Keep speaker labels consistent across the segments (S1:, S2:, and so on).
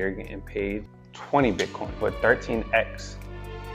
S1: You're getting paid 20 Bitcoin for 13x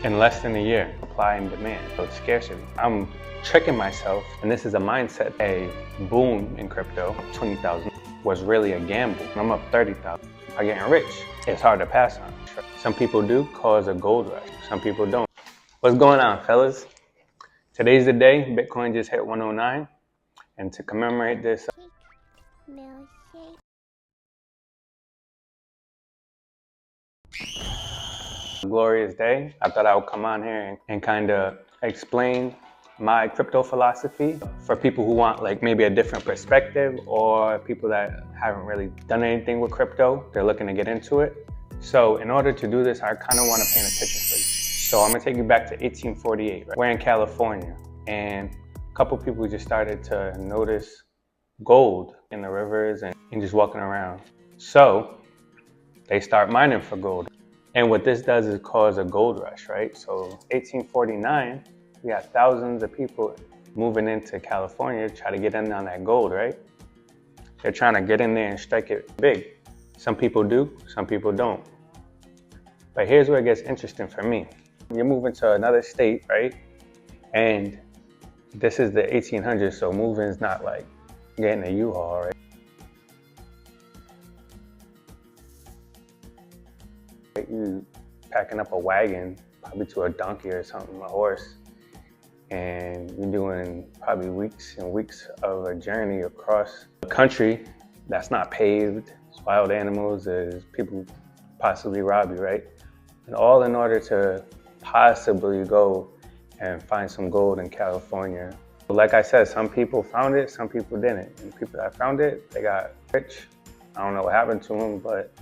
S1: in less than a year. Supply and demand, so it's scarcity. I'm tricking myself, and this is a mindset. A boom in crypto, 20,000, was really a gamble. I'm up 30,000. I'm getting rich. It's hard to pass on. Some people do cause a gold rush. Some people don't. What's going on, fellas? Today's the day. Bitcoin just hit 109, and to commemorate this glorious day, I thought I would come on here and kind of explain my crypto philosophy for people who want like maybe a different perspective, or people that haven't really done anything with crypto, they're looking to get into it. So in order to do this, I kind of want to paint a picture for you. So I'm gonna take you back to 1848. Right? We're in California, and a couple people just started to notice gold in the rivers and just walking around. So they start mining for gold. And what this does is cause a gold rush, right? So 1849, we got thousands of people moving into California to try to get in on that gold, right? They're trying to get in there and strike it big. Some people do, some people don't. But here's where it gets interesting for me. You're moving to another state, right? And this is the 1800s, so moving is not like getting a U-Haul, right? You packing up a wagon, probably to a donkey or something, a horse, and you're doing probably weeks and weeks of a journey across a country that's not paved. It's wild animals, there's people possibly rob you, right? And all in order to possibly go and find some gold in California. Like I said, some people found it, some people didn't. And the people that found it, they got rich. I don't know what happened to them, but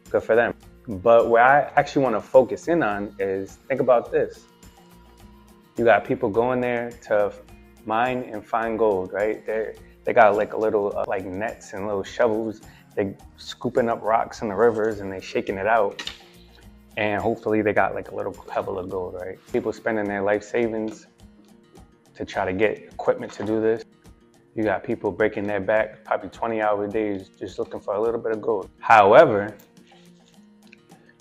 S1: good for them. But where I actually want to focus in on is, think about this. You got people going there to mine and find gold, right? They got like a little like nets and little shovels. They scooping up rocks in the rivers and they shaking it out. And hopefully they got like a little pebble of gold, right? People spending their life savings to try to get equipment to do this. You got people breaking their back, probably 20-hour days, just looking for a little bit of gold. However,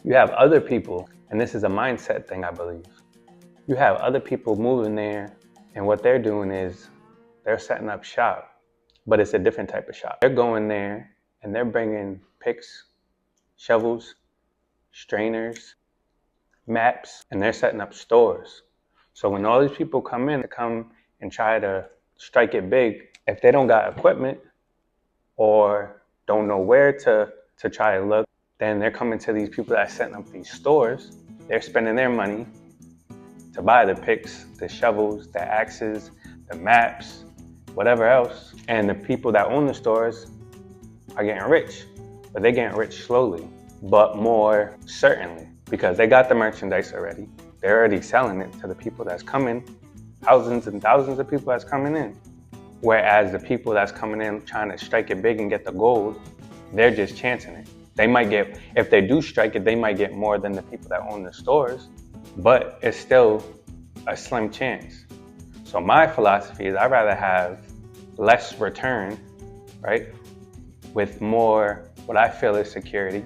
S1: you have other people, and this is a mindset thing, I believe. You have other people moving there, and what they're doing is they're setting up shop, but it's a different type of shop. They're going there, and they're bringing picks, shovels, strainers, maps, and they're setting up stores. So when all these people come in, they come and try to strike it big. If they don't got equipment or don't know where to try to look, then they're coming to these people that are setting up these stores. They're spending their money to buy the picks, the shovels, the axes, the maps, whatever else. And the people that own the stores are getting rich, but they're getting rich slowly, but more certainly, because they got the merchandise already. They're already selling it to the people that's coming, thousands and thousands of people that's coming in. Whereas the people that's coming in trying to strike it big and get the gold, they're just chancing it. They might get, if they do strike it, they might get more than the people that own the stores, but it's still a slim chance. So my philosophy is I'd rather have less return, right? With more, what I feel is security,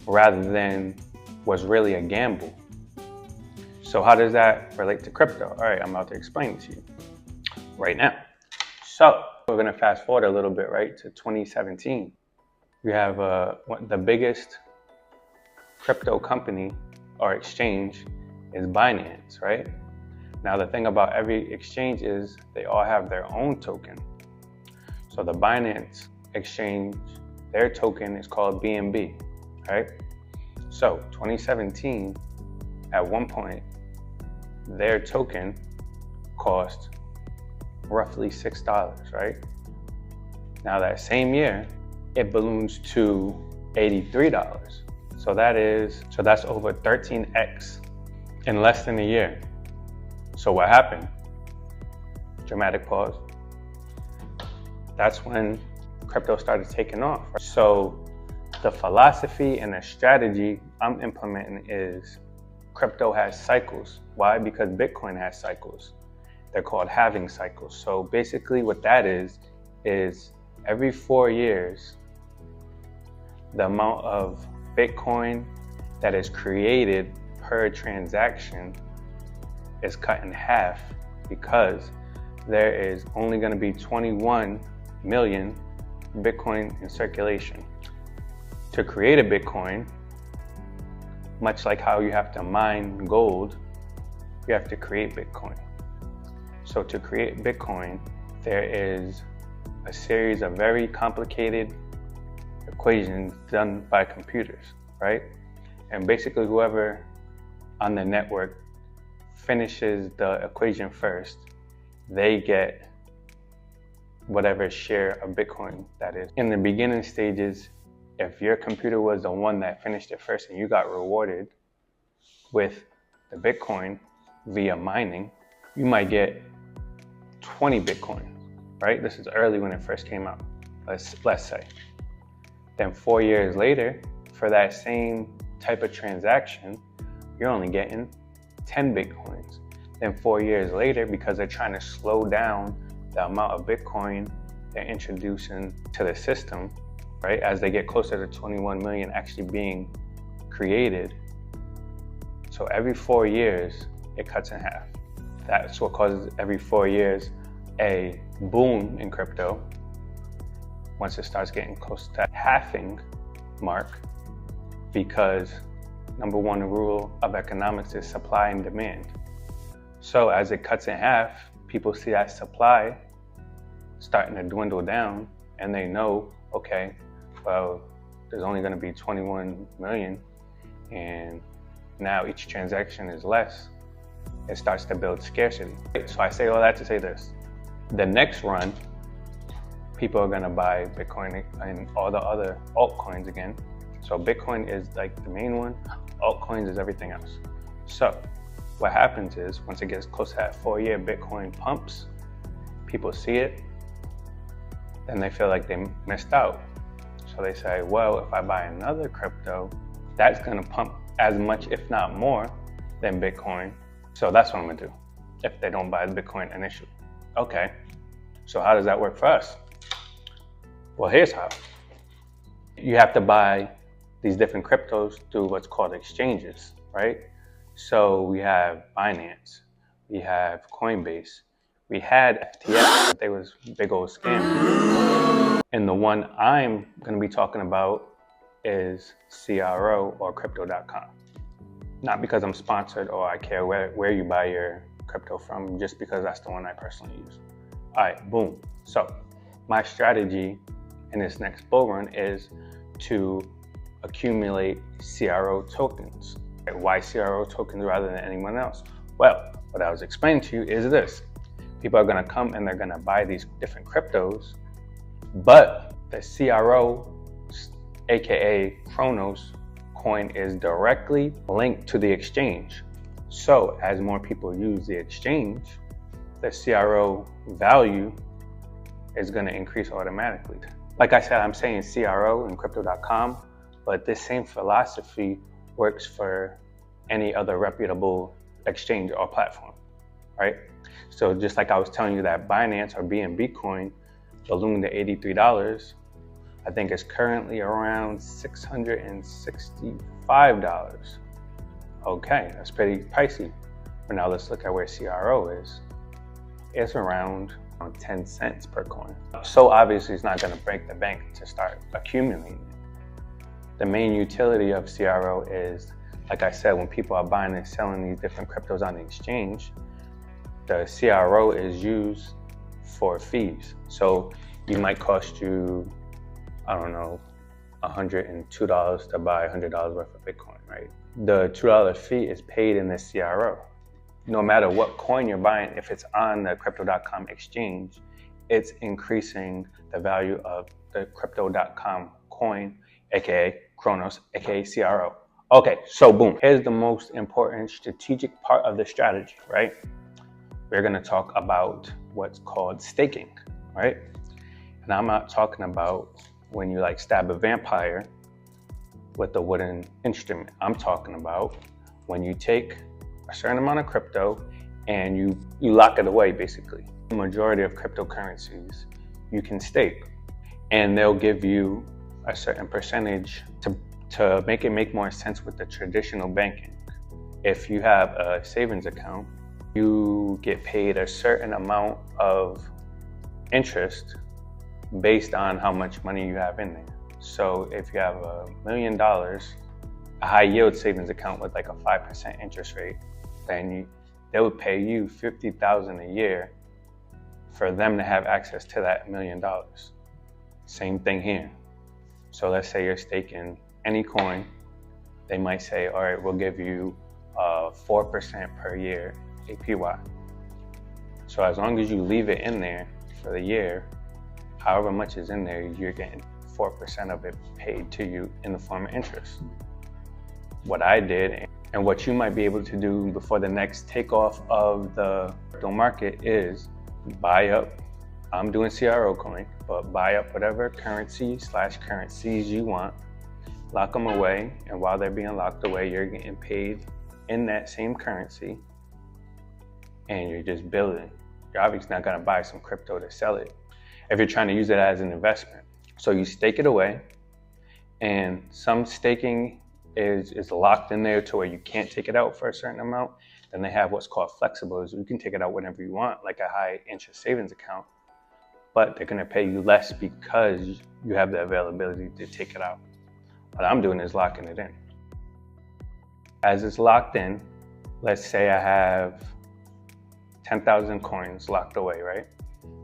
S1: rather than what's really a gamble. So how does that relate to crypto? All right, I'm about to explain it to you right now. So we're gonna fast forward a little bit, right, to 2017. You have the biggest crypto company or exchange is Binance, right? Now the thing about every exchange is they all have their own token. So the Binance exchange, their token is called BNB, right? So 2017, at one point, their token cost roughly $6, right? Now that same year, it balloons to $83. So that's over 13x in less than a year. So what happened? Dramatic pause. That's when crypto started taking off. So the philosophy and the strategy I'm implementing is crypto has cycles. Why? Because Bitcoin has cycles. They're called halving cycles. So basically what that is every 4 years, the amount of Bitcoin that is created per transaction is cut in half because there is only going to be 21 million Bitcoin in circulation. To create a Bitcoin, much like how you have to mine gold, you have to create Bitcoin. So to create Bitcoin, there is a series of very complicated equations done by computers, right? And basically whoever on the network finishes the equation first, they get whatever share of Bitcoin that is. In the beginning stages, if your computer was the one that finished it first and you got rewarded with the Bitcoin via mining, you might get 20 Bitcoin, right? This is early when it first came out, let's say. Then 4 years later, for that same type of transaction, you're only getting 10 Bitcoins. Then 4 years later, because they're trying to slow down the amount of Bitcoin they're introducing to the system, right? As they get closer to 21 million actually being created. So every 4 years, it cuts in half. That's what causes every 4 years a boom in crypto. Once it starts getting close to halving mark, because number one rule of economics is supply and demand. So as it cuts in half, people see that supply starting to dwindle down and they know, okay, well, there's only going to be 21 million and now each transaction is less. It starts to build scarcity. So I say all that to say this. The next run, people are going to buy Bitcoin and all the other altcoins again. So Bitcoin is like the main one, altcoins is everything else. So what happens is once it gets close to that 4 year Bitcoin pumps, people see it, then they feel like they missed out. So they say, well, if I buy another crypto, that's going to pump as much, if not more, than Bitcoin. So that's what I'm going to do if they don't buy the Bitcoin initially. Okay, so how does that work for us? Well, here's how. You have to buy these different cryptos through what's called exchanges, right? So we have Binance, we have Coinbase, we had FTX, but they was big old scam. And the one I'm going to be talking about is CRO or crypto.com. Not because I'm sponsored or I care where you buy your crypto from, just because that's the one I personally use. All right, boom. So my strategy in this next bull run is to accumulate CRO tokens. Why CRO tokens rather than anyone else? Well, what I was explaining to you is this. People are going to come and they're going to buy these different cryptos, but the CRO, aka Chronos coin, is directly linked to the exchange. So as more people use the exchange, the CRO value is going to increase automatically. Like I said, I'm saying CRO and crypto.com, but this same philosophy works for any other reputable exchange or platform, right? So just like I was telling you that Binance or BNB coin ballooned to $83, I think it's currently around $665. Okay, that's pretty pricey. But now let's look at where CRO is. It's around 10 cents per coin. So obviously it's not going to break the bank to start accumulating it. The main utility of CRO is, like I said, when people are buying and selling these different cryptos on the exchange, the CRO is used for fees. So it might cost you, I don't know, $102 to buy $100 worth of Bitcoin, right? The $2 fee is paid in the CRO. No matter what coin you're buying, if it's on the crypto.com exchange, it's increasing the value of the crypto.com coin, aka Chronos, aka CRO. Okay, so boom, here's the most important strategic part of the strategy, right? We're gonna talk about what's called staking, right? And I'm not talking about when you like stab a vampire with a wooden instrument. I'm talking about when you take a certain amount of crypto and you lock it away, basically. The majority of cryptocurrencies you can stake, and they'll give you a certain percentage to make it make more sense with the traditional banking. If you have a savings account, you get paid a certain amount of interest based on how much money you have in there. So if you have $1 million, a high yield savings account with like a 5% interest rate, then they would pay you $50,000 a year for them to have access to that $1 million. Same thing here. So let's say you're staking any coin, they might say, all right, we'll give you 4% per year APY. So as long as you leave it in there for the year, however much is in there, you're getting 4% of it paid to you in the form of interest. What I did, and what you might be able to do before the next takeoff of the crypto market, is buy up. I'm doing CRO coin, but buy up whatever currency/currencies you want, lock them away, and while they're being locked away, you're getting paid in that same currency, and you're just building. You're obviously not gonna buy some crypto to sell it if you're trying to use it as an investment. So you stake it away, and some staking is locked in there to where you can't take it out for a certain amount. Then they have what's called flexibles. You can take it out whenever you want, like a high interest savings account, but they're gonna pay you less because you have the availability to take it out. What I'm doing is locking it in. As it's locked in, let's say I have 10,000 coins locked away, right?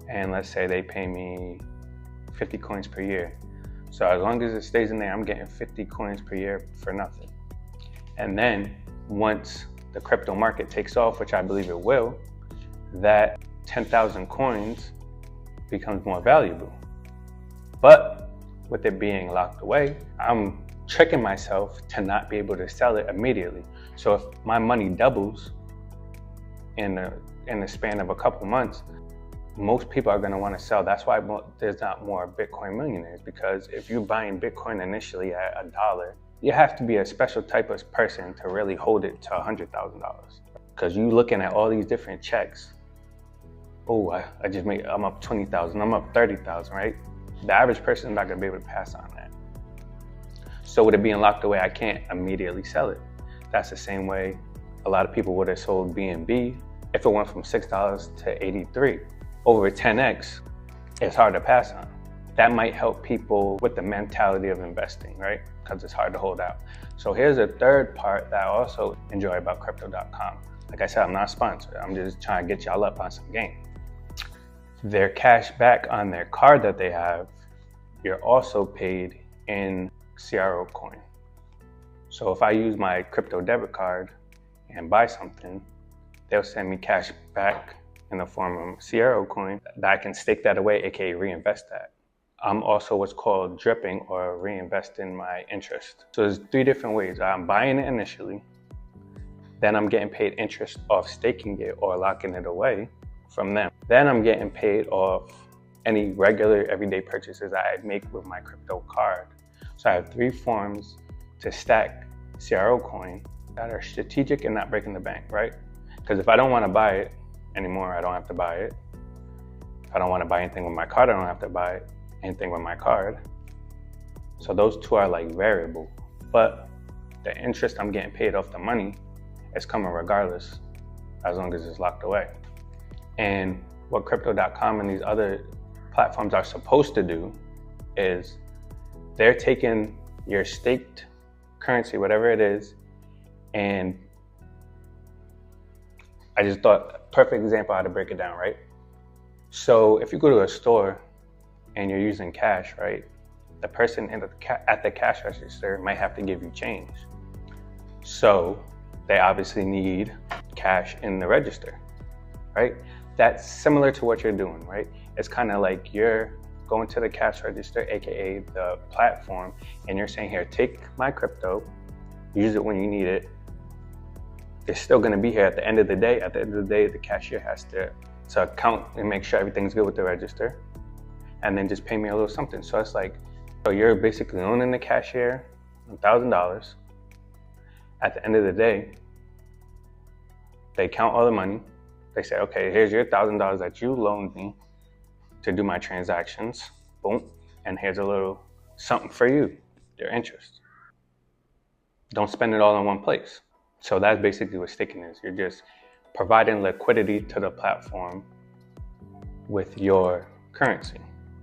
S1: And let's say they pay me 50 coins per year. So as long as it stays in there, I'm getting 50 coins per year for nothing. And then once the crypto market takes off, which I believe it will, that 10,000 coins becomes more valuable. But with it being locked away, I'm tricking myself to not be able to sell it immediately. So if my money doubles in the span of a couple months, most people are going to want to sell. That's why there's not more Bitcoin millionaires, because if you're buying Bitcoin initially at $1, you have to be a special type of person to really hold it to $100,000. Because you looking at all these different checks. Oh, I'm up 20,000, I'm up 30,000, right? The average person is not going to be able to pass on that. So with it being locked away, I can't immediately sell it. That's the same way a lot of people would have sold BNB if it went from $6 to 83. Over 10x, it's hard to pass on. That might help people with the mentality of investing, right? Because it's hard to hold out. So here's a third part that I also enjoy about crypto.com. Like I said, I'm not sponsored. I'm just trying to get y'all up on some game. Their cash back on their card that they have, you're also paid in CRO coin. So if I use my crypto debit card and buy something, they'll send me cash back in the form of CRO coin that I can stake that away, aka reinvest that. I'm also what's called dripping or reinvesting my interest. So there's 3 different ways. I'm buying it initially, then I'm getting paid interest off staking it or locking it away from them. Then I'm getting paid off any regular everyday purchases I make with my crypto card. So I have 3 forms to stack CRO coin that are strategic and not breaking the bank, right? Because if I don't want to buy it anymore, I don't have to buy it. If I don't want to buy anything with my card, I don't have to buy anything with my card. So those 2 are like variable, but the interest I'm getting paid off the money is coming regardless, as long as it's locked away. And what crypto.com and these other platforms are supposed to do is they're taking your staked currency, whatever it is, and I just thought, perfect example how to break it down, right? So if you go to a store and you're using cash, right? The person at the cash register might have to give you change. So they obviously need cash in the register, right? That's similar to what you're doing, right? It's kind of like you're going to the cash register, AKA the platform, and you're saying, here, take my crypto, use it when you need it. It's still gonna be here at the end of the day. At the end of the day, the cashier has to count and make sure everything's good with the register, and then just pay me a little something. So it's like, so you're basically owning the cashier $1,000. At the end of the day, they count all the money. They say, okay, here's your $1,000 that you loaned me to do my transactions. Boom. And here's a little something for you, their interest. Don't spend it all in one place. So that's basically what staking is. You're just providing liquidity to the platform with your currency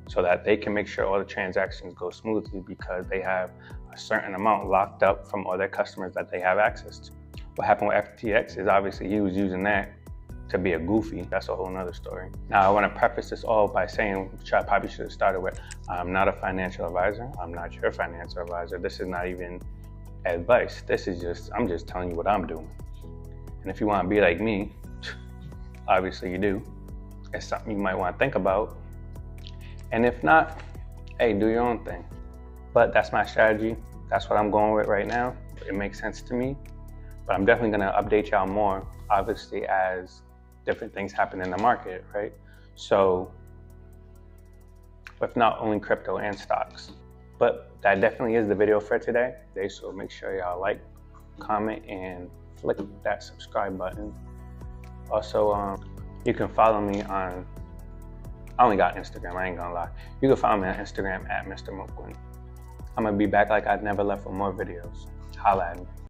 S1: so that they can make sure all the transactions go smoothly because they have a certain amount locked up from all their customers that they have access to. What happened with FTX is obviously he was using that to be a goofy. That's a whole nother story. Now I want to preface this all by saying, which I probably should have started with, I'm not a financial advisor. I'm not your financial advisor. This is not even advice. I'm just telling you what I'm doing. And if you want to be like me, obviously you do. It's something you might want to think about. And if not, hey, do your own thing. But that's my strategy. That's what I'm going with right now. It makes sense to me. But I'm definitely going to update y'all more, obviously, as different things happen in the market, right? So, if not only crypto and stocks. But that definitely is the video for today. So make sure y'all like, comment, and flick that subscribe button. Also, you can follow me on, I only got Instagram, I ain't gonna lie. You can follow me on Instagram at Mr. Moquin. I'm gonna be back like I've never left with more videos. Holla at me.